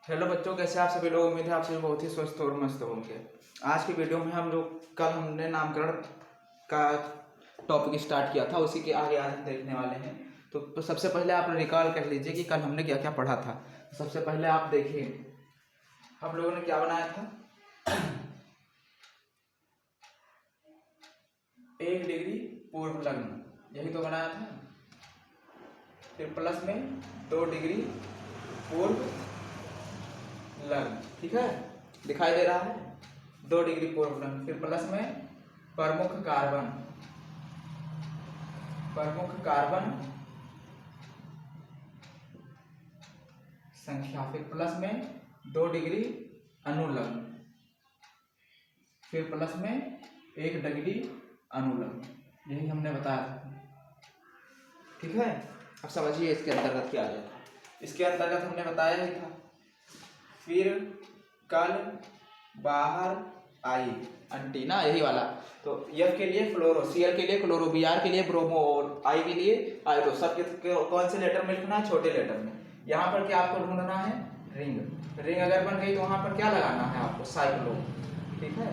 Hello बच्चों, कैसे आप सभी लोग। उम्मीद है आप सभी बहुत ही स्वस्थ और मस्त होंगे। आज की वीडियो में हम लोग कल हमने नामकरण का टॉपिक स्टार्ट किया था, उसी के आगे आज हम देखने वाले हैं। तो सबसे पहले आप रिकॉल कर लीजिए कि कल हमने क्या क्या पढ़ा था। सबसे पहले आप देखिए हम लोगों ने क्या बनाया था। 1 डिग्री पूर्व लग्न, यही तो बनाया था। फिर प्लस में 2 डिग्री पूर्व लग्न, ठीक है, दिखाई दे रहा है 2 डिग्री पूर्व लग्न। फिर प्लस में प्रमुख कार्बन संख्या। फिर प्लस में 2 डिग्री अनुलग्न। फिर प्लस में 1 डिग्री अनुलग्न, यही हमने बताया था, ठीक है। अब समझिए इसके अंतर्गत क्या आ जाता है। इसके अंतर्गत हमने बताया ही था। फिर कल बाहर आई एंटीना, यही वाला। तो F के लिए फ्लोरो, Cl के लिए क्लोरो, Br के लिए ब्रोमो और I के लिए आयरो। सब कौन से लेटर में लिखना है? छोटे लेटर में। यहाँ पर क्या आपको ढूंढना है? रिंग अगर बन गई तो वहां पर क्या लगाना है आपको? साइक्लो, ठीक है।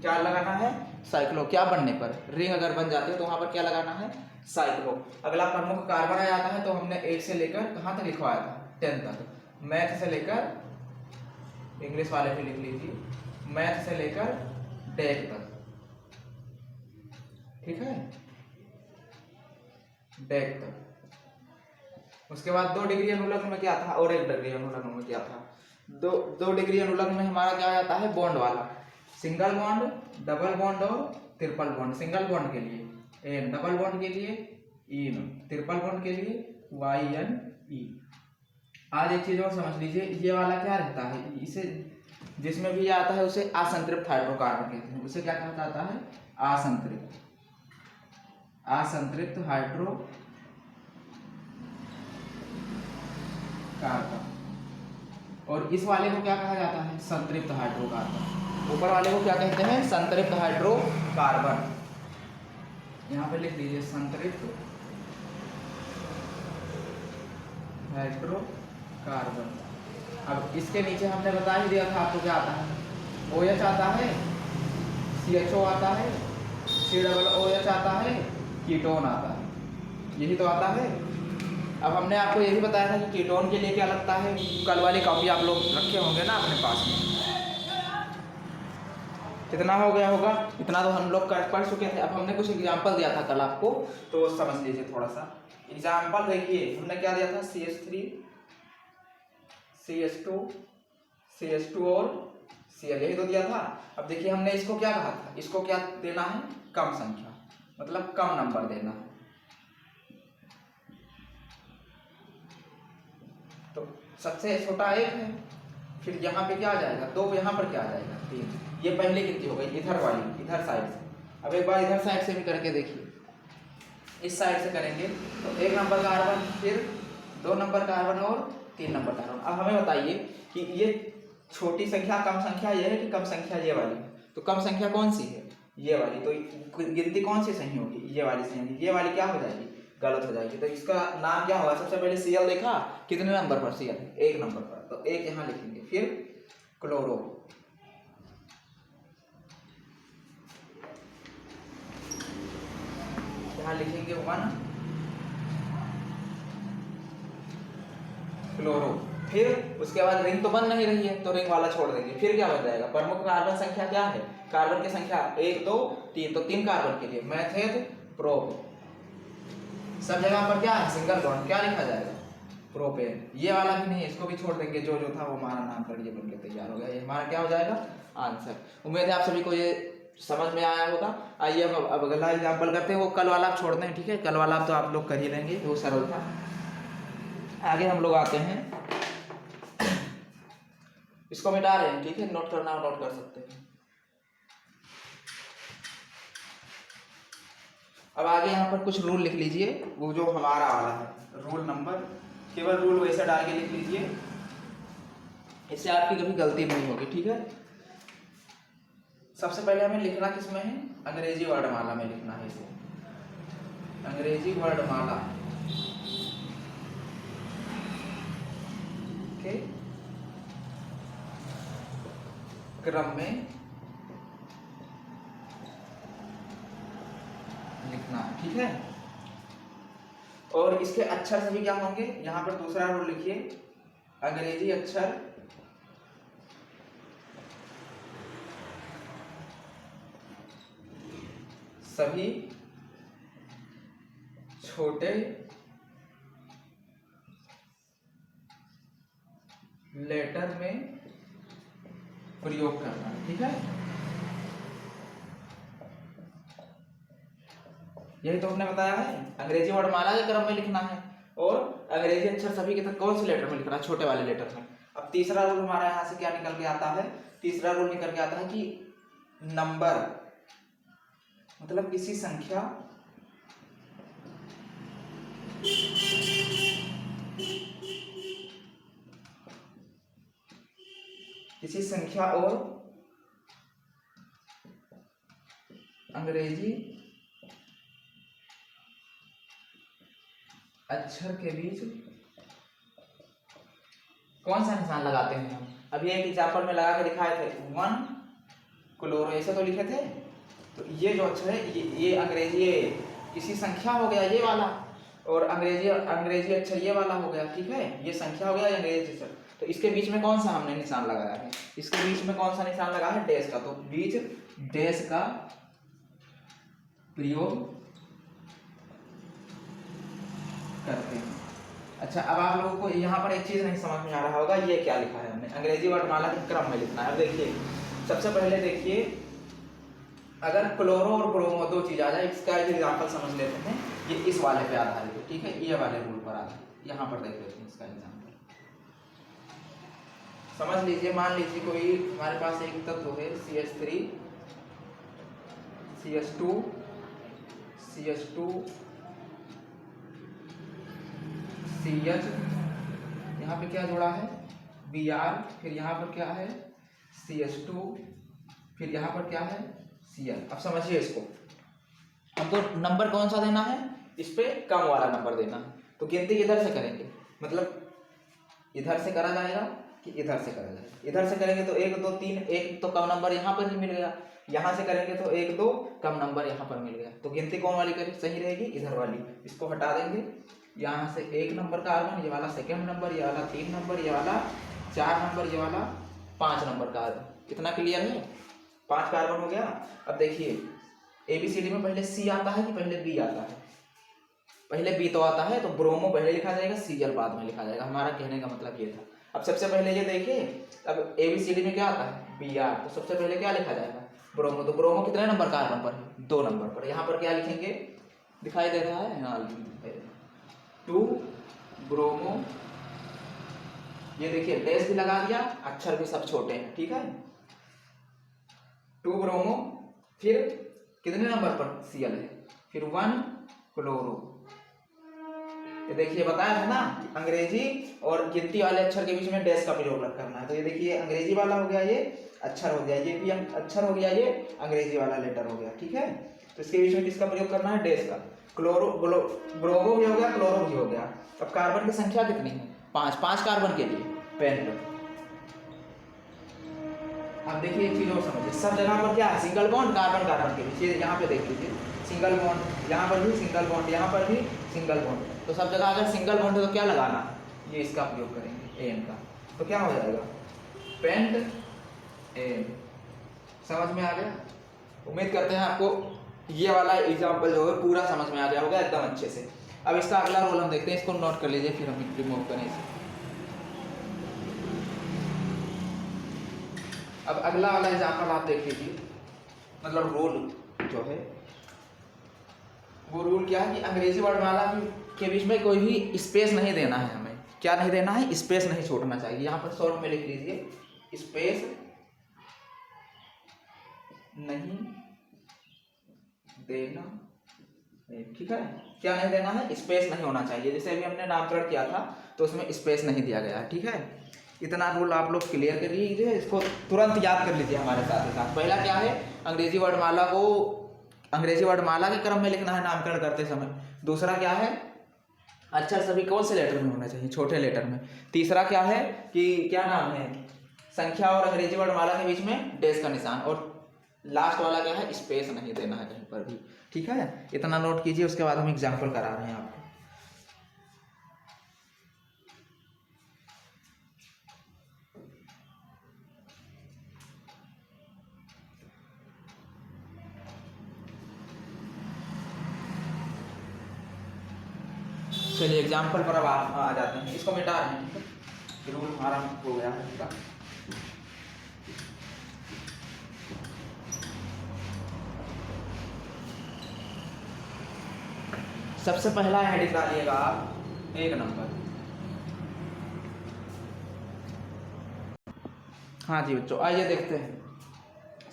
क्या लगाना है? साइक्लो। क्या बनने पर? रिंग अगर बन जाती है तो वहां पर क्या लगाना है? साइक्लो। अगला प्रमुख कार्बन आ जाता है तो हमने 1 से लेकर कहाँ तक लिखवाया था? 10 तक। मैथ से लेकर, इंग्लिश वाले भी लिख लीजिए, मैथ से लेकर डेक तक, ठीक है, डेक तक। उसके बाद 2 डिग्री अनुलग्न में क्या था? और 1 डिग्री अनुलग्न में क्या था? 2 डिग्री अनुलग्न में हमारा क्या आता है? बॉन्ड वाला। सिंगल बॉन्ड, डबल बॉन्ड और ट्रिपल बॉन्ड। सिंगल बॉन्ड के लिए एन, डबल बॉन्ड के लिए इन, ट्रिपल बॉन्ड के लिए YNE। आज एक चीज और समझ लीजिए, ये वाला क्या रहता है? इसे जिसमें भी आता है उसे असंतृप्त हाइड्रोकार्बन कहते हैं। उसे क्या कहा जाता है? असंतृप्त हाइड्रोकार्बन। और इस वाले को क्या कहा जाता है? संतृप्त हाइड्रोकार्बन। ऊपर वाले को क्या कहते हैं? संतृप्त हाइड्रोकार्बन। यहाँ पे लिख लीजिए संतृप्त हाइड्रोकार्बन। अब इसके नीचे हमने बता ही दिया था आपको क्या आता है? OH आता है, CHO आता है, COOH आता है, कीटोन आता है, यही तो आता है। अब हमने आपको ये भी बताया था कि कीटोन के लिए क्या लगता है। कल वाली कॉपी आप लोग रखे होंगे ना अपने पास में। कितना हो गया होगा? इतना तो हम लोग पढ़ चुके थे। अब हमने कुछ एग्जाम्पल दिया था कल आपको, तो समझ लीजिए थोड़ा सा। एग्जाम्पल देखिए, हमने क्या दिया था? CH3, CH2, CH2 और Cl, यही तो दिया था। अब देखिए हमने इसको क्या कहा था? इसको क्या देना है? कम संख्या, मतलब कम नंबर देना है। तो सबसे छोटा 1 है। फिर यहाँ पे क्या आ जाएगा? 2, यहाँ पर क्या आ जाएगा? 3। ये पहले कितनी हो गई? इधर वाली, इधर साइड से। अब एक बार इधर साइड से भी करके देखिए। इस साइड से करेंगे तो 1 नंबर कार्बन, फिर 2 नंबर कार्बन और 3 नंबर कार्बन। अब हमें बताइए कि ये छोटी संख्या कम संख्या ये है कि कम संख्या ये वाली? तो कम संख्या कौन सी है? ये वाली। तो गिनती कौन सी सही होगी? ये वाली सही होगी। ये वाली क्या हो जाएगी? गलत हो जाएगी। तो इसका नाम क्या होगा? सबसे पहले Cl देखा, कितने नंबर पर? Cl 1 नंबर पर, तो 1 यहाँ लिखेंगे। फिर क्लोरो, यहाँ लिखेंगे 1 क्लोरो। फिर उसके बाद रिंग तो बन नहीं रही है तो रिंग वाला छोड़ देंगे। फिर क्या बन जाएगा? प्रमुख कार्बन संख्या क्या है? कार्बन की संख्या 1 2 3, तो 3 कार्बन के लिए मेथेन प्रोप। सब जगह पर क्या है? Single bond. क्या लिखा जाएगा? प्रोपेन। ये वाला भी नहीं, इसको भी छोड़ देंगे। जो जो था वो हमारा नाम कर ये बन के तैयार हो गया। ये हमारा क्या हो जाएगा? आंसर। उम्मीद है आप सभी को ये समझ में आया होगा। आइए अब अगला एग्जाम्पल करते हैं। वो कल वाला आप छोड़ दें, ठीक है। कल वाला तो आप लोग कर ही लेंगे, वो सरल था। आगे हम लोग आते हैं, इसको मिटा रहे हैं, ठीक है। नोट करना नोट कर सकते हैं। अब आगे यहाँ पर कुछ रूल लिख लीजिए, वो जो हमारा वाला है रूल नंबर। केवल रूल वैसे डाल के लिख लीजिए, इससे आपकी कभी गलती नहीं होगी, ठीक है। सबसे पहले हमें लिखना किसमें है? अंग्रेजी वर्णमाला में लिखना है इसे, अंग्रेजी वर्णमाला, ओके। क्रम में लिखना है, ठीक है। और इसके अक्षर सभी क्या होंगे, यहाँ पर दूसरा रूल लिखिए, अंग्रेजी अक्षर सभी छोटे लेटर में प्रयोग करना है, ठीक है। यही तो हमने बताया है, अंग्रेजी वर्णमाला के क्रम में लिखना है और अंग्रेजी अक्षर सभी के तक कौन से लेटर में लिखना है, छोटे वाले लेटर में। अब तीसरा रूल हमारा यहाँ से क्या निकल के आता है, तीसरा रूल निकल के आता है कि नंबर मतलब किसी संख्या और अंग्रेजी अक्षर के बीच कौन सा निशान लगाते हैं हम। अभी एक एग्जाम्पल में लगा के दिखाए थे, 1 क्लोरो, ऐसे तो लिखे थे। तो ये जो अक्षर है ये अंग्रेजी किसी संख्या हो गया ये वाला, और अंग्रेजी अक्षर ये वाला हो गया, ठीक है। ये संख्या हो गया, ये अंग्रेजी अक्षर। तो इसके बीच में कौन सा हमने निशान लगाया है, इसके बीच में कौन सा निशान लगा है, डैश का। तो बीच डैश का प्रयोग करते हैं। अच्छा, अब आप लोगों को यहाँ पर एक चीज नहीं समझ में आ रहा होगा, ये क्या लिखा है हमने, अंग्रेजी वर्णमाला के क्रम में लिखना है। अब देखिए, सबसे पहले देखिए, अगर क्लोरो और ब्रोमो दो चीज आ जाए, इसका एग्जाम्पल समझ लेते हैं। ये इस वाले पे आधारित है, ठीक है, ये वाले रूल पर आधारित। यहाँ पर देख लेते हैं इसका एग्जाम्पल, समझ लीजिए। मान लीजिए कोई हमारे पास एक तत्व है CH3 CH2 CH2 CH, यहाँ पे क्या जोड़ा है Br, फिर यहाँ पर क्या है CH2, फिर यहाँ पर क्या है Cl। अब समझिए इसको, हमको नंबर कौन सा देना है, इस पे कम वाला नंबर देना है। तो गिनती इधर से करेंगे, मतलब इधर से करा जाएगा कि इधर से करा जाएगा। इधर से करेंगे तो 1 2 3, एक तो कम नंबर यहाँ पर ही मिल गया। यहाँ से करेंगे तो 1 2 कम नंबर यहाँ पर मिल गया। तो गिनती कौन वाली करें, सही रहेगी, इधर वाली। इसको हटा देंगे, यहाँ से 1 नंबर कार्बन, ये वाला सेकेंड नंबर, ये वाला 3 नंबर, ये वाला 4 नंबर, ये वाला 5 नंबर कार्बन। कितना क्लियर है, 5 कार्बन हो गया। अब देखिए ABCD में पहले C आता है कि पहले B आता है, पहले B तो आता है, तो ब्रोमो पहले लिखा जाएगा, Cl बाद में लिखा जाएगा। हमारा कहने का मतलब ये था। अब सबसे पहले ये देखिए, अब ABCD में क्या आता है Br, तो सबसे पहले क्या लिखा जाएगा ब्रोमो। तो ब्रोमो कितने नंबर कार्बन पर है, 2 नंबर पर। यहाँ पर क्या लिखेंगे, दिखाई दे रहा है, हाँ 2 ब्रोमो। ये देखिए डैश भी लगा दिया, अक्षर भी सब छोटे हैं, ठीक है। 2 ब्रोमो, फिर कितने नंबर पर Cl है, फिर 1 क्लोरो। ये देखिए बताया था ना, अंग्रेजी और गिनती वाले अक्षर के बीच में डैश का प्रयोग करना है। तो ये देखिए अंग्रेजी वाला हो गया, ये अक्षर हो गया, ये भी अक्षर हो गया, ये अंग्रेजी वाला लेटर हो गया, ठीक है। तो इसके बीच में किसका प्रयोग करना है, डैश का। ब्रोमो भी हो गया, क्लोरो भी हो गया। अब कार्बन की संख्या कितनी है, 5 कार्बन के लिए पेंट। अब देखिए एक चीज और समझिए, सब जगह पर क्या है, सिंगल बॉन्ड कार्बन कार्बन के बीच। ये यहाँ पे देख लीजिए, सिंगल बॉन्ड, यहाँ पर भी सिंगल बॉन्ड, यहाँ पर भी सिंगल बॉन्ड। तो सब जगह अगर सिंगल बॉन्ड है तो क्या लगाना है, ये इसका प्रयोग करेंगे एन का। तो क्या हो जाएगा, पेंट एन। समझ में आ गया। उम्मीद करते हैं आपको ये वाला एग्जाम्पल जो है पूरा समझ में आ गया होगा एकदम अच्छे से। अब इसका अगला रोल हम देखते हैं, इसको नोट कर लीजिए, फिर हम रिमूव करें इसे। अब अगला वाला एग्जाम्पल आप देख लीजिए, मतलब रूल जो है वो रूल क्या है कि अंग्रेजी वर्णमाला के बीच में कोई भी स्पेस नहीं देना है हमें। क्या नहीं देना है, स्पेस नहीं छोड़ना चाहिए। यहाँ पर शॉर्ट में लिख लीजिए, स्पेस नहीं देना, ठीक है। क्या नहीं देना है, स्पेस नहीं होना चाहिए। जैसे अभी हमने नामकरण किया था तो उसमें स्पेस नहीं दिया गया है, ठीक है। इतना रूल आप लोग क्लियर कर लीजिए, इसको तुरंत याद कर लीजिए हमारे साथ ही साथ। पहला क्या है, अंग्रेजी वर्णमाला को अंग्रेजी वर्णमाला के क्रम में लिखना है नामकरण करते समय। दूसरा क्या है, अक्षर सभी कौन से लेटर में होना चाहिए, छोटे लेटर में। तीसरा क्या है कि क्या नाम है, संख्या और अंग्रेजी वर्णमाला के बीच में डैश का निशान, और लास्ट वाला क्या है, स्पेस नहीं देना है कहीं पर भी। ठीक है, इतना नोट कीजिए, उसके बाद हम एग्जाम्पल करा रहे हैं आपको। चलिए एग्जाम्पल पर अब आ जाते हैं, इसको मिटा रहे हैं। ठीक है, रूल हमारा हो गया है इसका। सबसे पहला हेडिंग डालिएगा आप 1 नंबर। हाँ जी बच्चों, आइए देखते हैं।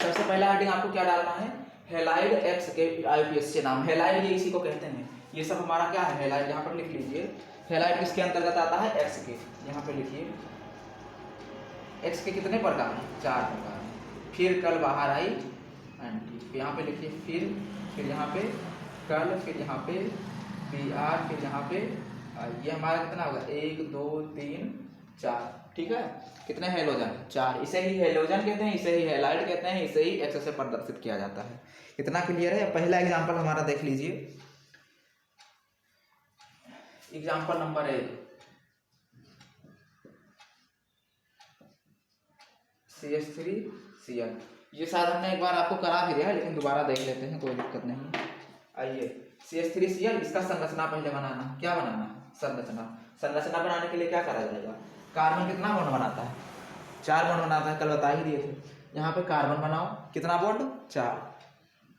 सबसे पहला हेडिंग आपको क्या डालना है, हेलाइड एक्स के IUPAC नाम। हेलाइड ये इसी को कहते हैं, ये सब हमारा क्या है, हेलाइड। यहाँ पर लिख लीजिए, हेलाइड किसके अंतर्गत आता है, एक्स के। यहाँ पे लिखिए, एक्स के कितने प्रकार हैं, 4 प्रकार हैं। फिर कल बाहर आई आंटी, यहाँ पे लिखिए फिर यहाँ पे कल, फिर यहाँ पे BR, फिर यहाँ पे ये हमारा कितना होगा, 1 2 3 4। ठीक है, कितने हेलोजन, 4। इसे ही हेलोजन कहते हैं, इसे ही हेलाइड कहते हैं, इसे ही एक्स से प्रदर्शित किया जाता है। इतना क्लियर है। पहला एग्जाम्पल हमारा देख लीजिए, एग्जाम्पल नंबर 1, CH3Cl। ये शायद हमने एक बार आपको करा भी दिया है, लेकिन दोबारा देख लेते हैं, कोई दिक्कत नहीं। आइए, CH3Cl, इसका संरचना पहले बनाना। क्या बनाना, संरचना। संरचना बनाने के लिए क्या करा जाएगा, कार्बन कितना बॉन्ड बनाता है, 4 बॉन्ड बनाता है, कल बता ही दिए थे। यहाँ पे कार्बन बनाओ, कितना बॉन्ड, 4,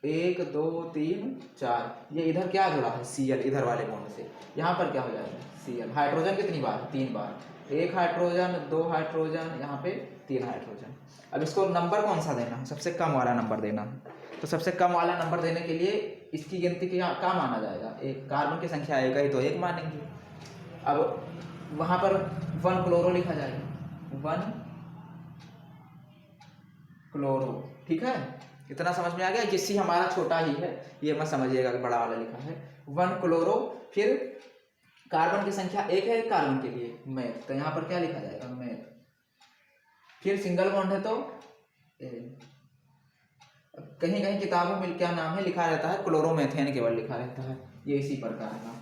1 2 3 4। ये इधर क्या जुड़ा है, Cl, इधर वाले बॉन्ड से। यहाँ पर क्या हो जाएगा, Cl। हाइड्रोजन कितनी बार, 3 बार, 1 हाइड्रोजन, 2 हाइड्रोजन, यहाँ पे 3 हाइड्रोजन। अब इसको नंबर कौन सा देना है, सबसे कम वाला नंबर देना है। तो सबसे कम वाला नंबर देने के लिए इसकी गिनती क्या माना जाएगा, एक। कार्बन की संख्या आएगा ही तो 1 मानेंगे। अब वहाँ पर 1 क्लोरो लिखा जाएगा, 1 क्लोरो। ठीक है, इतना समझ में आ गया। जिससे हमारा छोटा ही है, ये मत समझिएगा कि बड़ा वाला लिखा है, 1 क्लोरो। फिर कार्बन की संख्या 1 है कार्बन के लिए, मैथ, तो यहाँ पर क्या लिखा जाएगा, मैथ। फिर सिंगल बॉन्ड है तो कहीं कहीं किताबों में क्या नाम है लिखा रहता है, क्लोरोमेथेन केवल लिखा रहता है। ये इसी प्रकार का।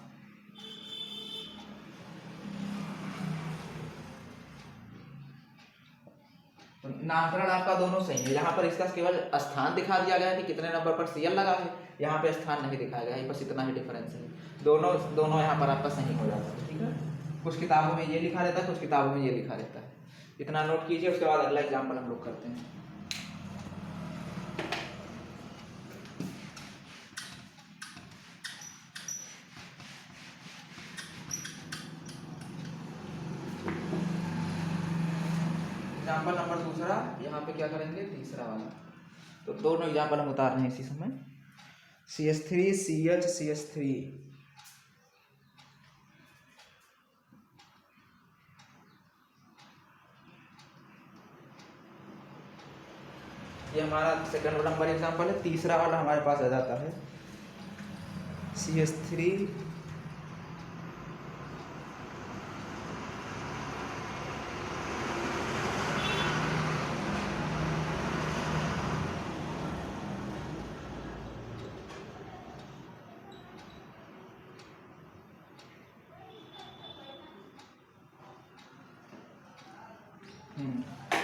तो नामकरण आपका दोनों सही है। यहाँ पर इसका केवल स्थान दिखा दिया गया है कि कितने नंबर पर Cl लगा है, यहाँ पे स्थान नहीं दिखाया गया है, बस इतना ही डिफरेंस है। दोनों यहाँ पर आपका सही हो जाता है। ठीक है, कुछ किताबों में ये लिखा रहता है, कुछ किताबों में ये लिखा रहता है। इतना नोट कीजिए, उसके बाद अगला एग्जाम्पल हम लोग करते हैं। एग्जाम्पल नंबर दूसरा, यहाँ पे क्या करेंगे, तीसरा वाला। तो दोनों एग्जाम्पल हम उतार रहे हैं इसी समय। CH3CH CH3, ये हमारा सेकंड नंबर एग्जाम्पल है। तीसरा वाला हमारे पास आ जाता है CH3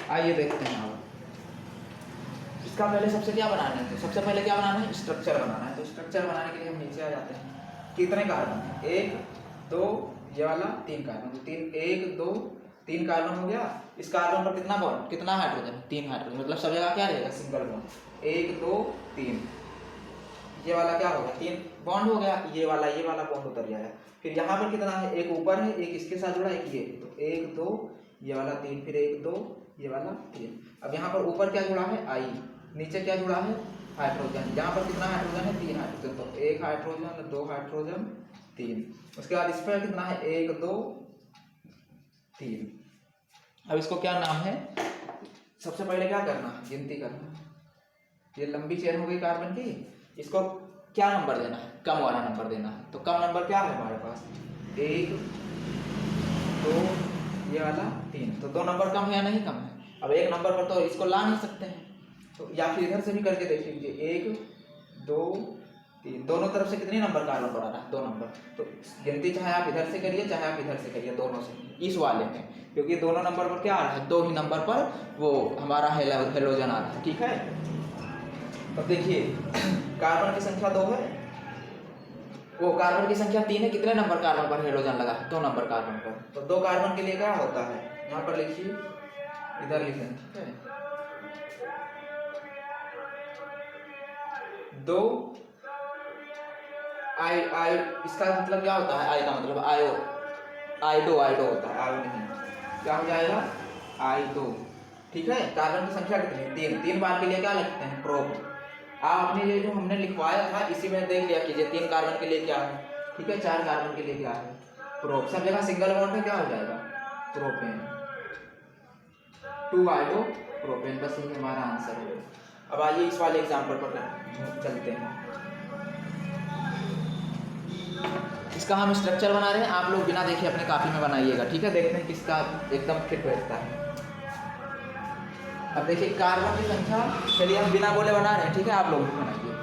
आइए देखते हैं। अब इसका पहले सबसे क्या बनाना है, तो सबसे पहले क्या बनाना है, स्ट्रक्चर बनाना है। तो स्ट्रक्चर बनाने के लिए हम नीचे आ जाते हैं। कितने कार्बन है, 1 2, ये वाला 3 कार्बन, तो 1 2 3 कार्बन हो गया। इस कार्बन पर कितना बॉन्ड, कितना हाइड्रोजन, 3 हाइड्रोजन। मतलब सब जगह क्या रहेगा, सिंगल बॉन्ड, 1 2 3। ये वाला क्या हो गया, 3 बॉन्ड हो गया। ये वाला बॉन्ड उतर जाएगा। फिर यहाँ पर कितना है, एक ऊपर है, एक इसके साथ जुड़ा, एक ये, तो 1 2, ये वाला 3, फिर 1 2, ये वाला 3। अब यहाँ पर ऊपर क्या जुड़ा है, I, नीचे क्या जुड़ा है, हाइड्रोजन। यहाँ पर कितना हाइड्रोजन है, 3 हाइड्रोजन, तो 1 हाइड्रोजन, 2 हाइड्रोजन, 3। उसके बाद इस पर कितना है, 1 2 3। अब इसको क्या नाम है, सबसे पहले क्या करना है, गिनती करना। ये लंबी चेन हो गई कार्बन की, इसको क्या नंबर देना है, कम वाला नंबर देना है। तो कम नंबर क्या है हमारे पास, 1 2, ये वाला 3। तो 2 नंबर कम है या नहीं कम है। अब एक नंबर पर तो इसको ला नहीं सकते हैं, तो या फिर इधर से भी करके देख लीजिए, 1 2 3, दोनों तरफ से कितने नंबर कार्बन बढ़ा रहा है, 2 नंबर। तो गिनती चाहे आप इधर से करिए चाहे आप इधर से करिए, दोनों से इस वाले में, क्योंकि दोनों नंबर पर क्या आ रहा है, 2 ही नंबर पर वो हमारा हेलोजन आ रहा है, ठीक है। अब देखिए कार्बन की संख्या 2 है, वो कार्बन की संख्या 3 है, कितने नंबर कार्बन पर हेलोजन लगा, 2 नंबर कार्बन पर। तो 2 कार्बन के लिए क्या होता है, यहाँ पर लिखिए, इधर लिखें, ठीक है, 2 आई इसका मतलब क्या होता है, आई का मतलब आइडो होता है, आयो नहीं, क्या हो जाएगा, आइडो, ठीक है। कार्बन की संख्या कितनी है, 3 बार के लिए क्या लिखते हैं, प्रोप। आप अपने ये जो हमने लिखवाया था इसी में देख लिया कीजिए, 3 कार्बन के लिए क्या है, ठीक है, 4 कार्बन के लिए क्या है, प्रोप। सब जगह सिंगल बॉन्ड है, क्या हो जाएगा, प्रोपेन, 2 आइडो प्रोपेन, बस यही हमारा आंसर है। अब आइए इस वाले एग्जाम्पल पर चलते हैं। इसका हम स्ट्रक्चर बना रहे हैं, आप लोग बिना देखे अपने कॉपी में बनाइएगा, ठीक है, देखते हैं किसका एकदम फिट बैठता है। अब देखिए कार्बन की संख्या, चलिए हम बिना बोले बना रहे हैं, ठीक है, आप लोग भी बनाइए।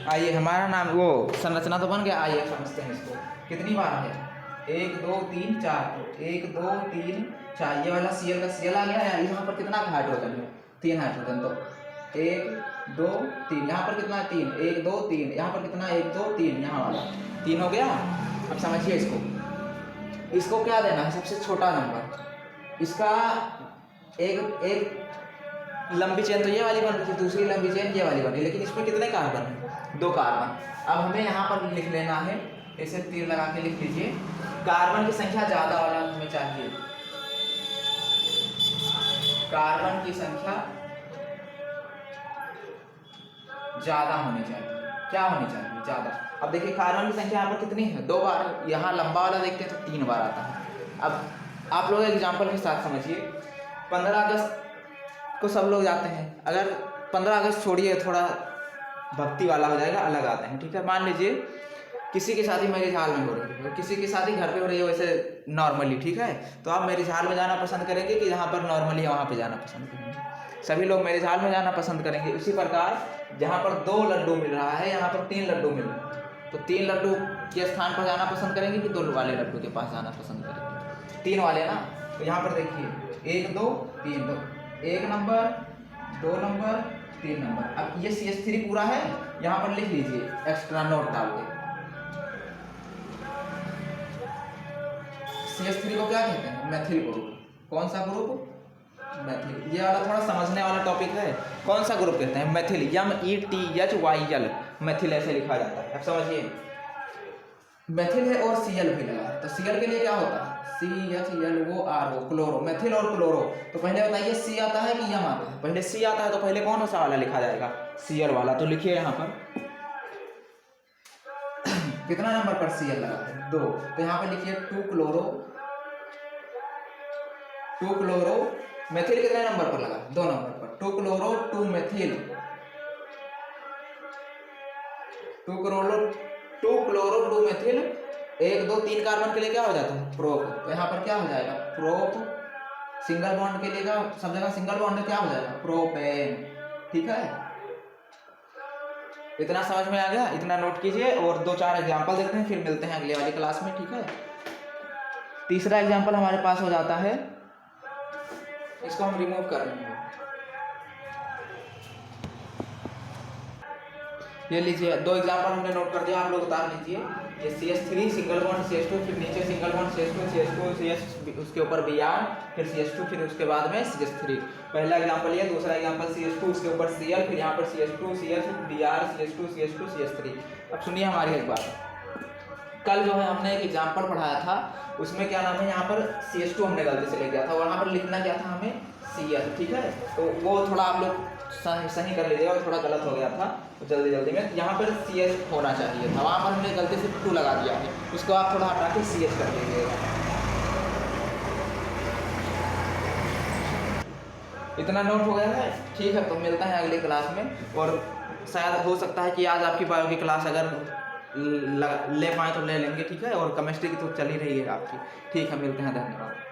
आइए हमारा नाम वो संरचना तो बन गया, आइए समझते हैं इसको। कितनी बार है, 1 2 3 4, तो 1 2 3 4, ये वाला Cl का Cl आ गया है, यहाँ पर कितना हाइड्रोजन है, 3 हाइड्रोजन, तो 1 2 3, यहाँ पर कितना है 3, 1 2 3, यहाँ पर कितना 1 2 3, यहाँ वाला 3 हो गया। अब समझिए इसको क्या देना है, सबसे छोटा नंबर, इसका एक लंबी चेन तो ये वाली बन रही थी, दूसरी लंबी चेन ये वाली बनी, लेकिन इसमें कितने कार्बन है, 2 कार्बन। अब हमें यहाँ पर लिख लेना है, ऐसे तीर लगा के लिख लीजिए, कार्बन की संख्या ज्यादा वाला हमें चाहिए, कार्बन की संख्या ज्यादा होनी चाहिए, क्या होनी चाहिए, ज्यादा। अब देखिए कार्बन की संख्या यहाँ पर कितनी है, 2 बार, यहाँ लंबा वाला देखते हैं तो 3 बार आता है। अब आप लोग एग्जाम्पल के साथ समझिए, 15 अगस्त को सब लोग जाते हैं, अगर 15 अगस्त छोड़िए, थोड़ा भक्ति वाला हो जाएगा, अलग आते हैं, ठीक है। मान लीजिए किसी की शादी मैरिज हॉल में हो रही है, किसी की शादी घर पे हो रही है, वैसे नॉर्मली, ठीक है, तो आप मैरिज हॉल में जाना पसंद करेंगे कि जहाँ पर नॉर्मली है वहाँ पे जाना पसंद करेंगे, सभी लोग मैरिज हॉल में जाना पसंद करेंगे। उसी प्रकार जहाँ पर 2 लड्डू मिल रहा है, यहाँ पर 3 लड्डू मिल रहा है, तो 3 लड्डू के स्थान पर जाना पसंद करेंगे कि 2 वाले लड्डू के पास जाना पसंद करेंगे, 3 वाले ना। तो यहाँ पर देखिए 1 2 3, तो 1 नंबर 2 नंबर 3 नंबर। अब ये CH3 पूरा है, यहाँ पर लिख लीजिए एक्स्ट्रा नोट डाल के, CH3 को क्या कहते हैं, मैथिल ग्रुप। कौन सा ग्रुप, मैथिल। ये वाला थोड़ा समझने वाला टॉपिक है, कौन सा ग्रुप कहते हैं, मैथिल, METHYL, मैथिल ऐसे लिखा जाता है। अब समझिए मैथिल है और Cl भी लगा है, तो Cl के लिए क्या होता है, CHLORO, क्लोरो, मैथिल और क्लोरो। तो पहले बताइए C आता है कि M आता है, पहले C आता है, तो पहले कौन सा वाला लिखा जाएगा, Cl वाला। तो लिखिए यहाँ पर कितना नंबर पर Cl लगा है, 2, तो यहाँ पर लिखिए 2 क्लोरो, मैथिल कितने नंबर पर लगा, 2 नंबर पर, 2 chloro 2 Maithil, 2 chloro 2 Maithil, 1 2 3 carbon के लिए क्या हो जाता है, प्रोप। तो यहाँ पर क्या हो जाएगा, प्रोप, सिंगल बॉन्ड के लिए क्या, सब जगह सिंगल बॉन्ड में क्या हो जाएगा, प्रोपेन, ठीक है। इतना समझ में आ गया, इतना नोट कीजिए, और 2-4 एग्जाम्पल देखते हैं, फिर मिलते हैं अगले वाली क्लास में, ठीक है। तीसरा एग्जाम्पल हमारे पास हो जाता है, इसको हम रिमूव कर रहे हैं, ये लीजिए 2 एग्जाम्पल हमने नोट कर दिया, आप लोग उतार लीजिए। ये CH3 सिंगल बॉन्ड CH2, फिर नीचे सिंगल बॉन्ड CH2 CH, उसके ऊपर Br, फिर CH2, फिर उसके बाद में CH3। पहला एग्जाम्पल ये, दूसरा एग्जाम्पल CH2, उसके ऊपर Cl, फिर यहाँ पर CH2 CH, Br, CH2 CH3। अब सुनिए हमारी एक बात, कल जो है हमने एक एग्जाम्पल पढ़ाया था, उसमें क्या नाम है, यहाँ पर CH2 हमने गलती से लिख दिया था, वहाँ पर लिखना क्या था हमें, CS, ठीक है। तो वो थोड़ा आप लोग सही कर लीजिएगा, थोड़ा गलत हो गया था तो जल्दी में, यहाँ पर CS होना चाहिए था, वहाँ पर हमने गलती से 2 लगा दिया है, उसको आप थोड़ा हटा के CS कर लीजिएगा। इतना नोट हो गया है, ठीक है। तो मिलता है अगली क्लास में, और शायद हो सकता है कि आज आपकी बायो की क्लास अगर ले पाएँ तो ले लेंगे, ठीक है। और केमिस्ट्री की तो चल ही रही है आपकी, ठीक है। मिलते हैं, धन्यवाद।